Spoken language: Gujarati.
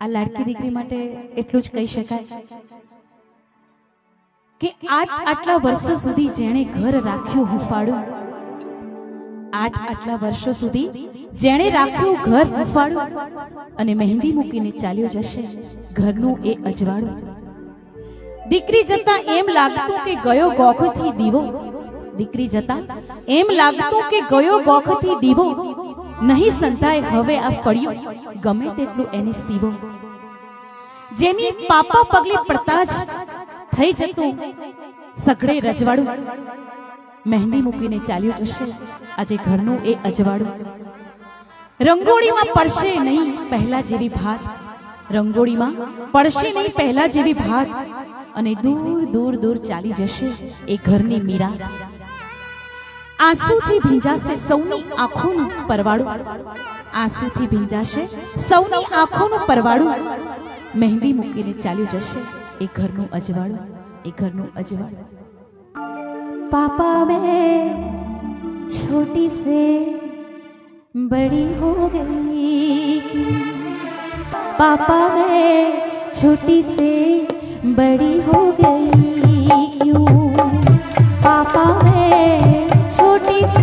આ લાડકી દીકરી માટે એટલું જ કહી શકાય કે આટલા વર્ષો સુધી જેણે ઘર રાખ્યું હુંફાળું, આટલા વર્ષો સુધી જેણે રાખ્યું ઘર હુંફાળું અને મહેંદી મૂકીને ચાલ્યો જશે ઘરનું એ અજવાળું. દીકરી જતા એમ લાગતું કે ગયો ગોખથી દીવો, દીકરી જતા એમ લાગતું કે ગયો ગોખથી દીવો, નહીં સંતાય હવે આ ફળિયું ગમે તેટલું એને સીવો. જેની પાપા પગલે પડતા જ થઈ જતું સઘળે રજવાડું, મહેંદી મૂકીને ચાલ્યું જશે આજે ઘરનું એ અજવાળું. રંગોળીમાં પડશે નહીં પહેલા જેવી ભાત, રંગોળીમાં પડશે નહીં પહેલા જેવી ભાત, અને દૂર દૂર દૂર ચાલી જશે એ ઘરની મીરા. આંસુથી ભીંજાશે સૌની આંખોનું પરવાળું, આંસુથી ભીંજાશે સૌની આંખોનું પરવાળું, મહેંદી મૂકીને ચાલ્યું જશે એ ઘરનું અજવાળું, એ ઘરનું અજવાળું. पापा मैं छोटी से बड़ी हो गई क्यों, पापा मैं छोटी से बड़ी हो गई क्यों, पापा मैं छोटी से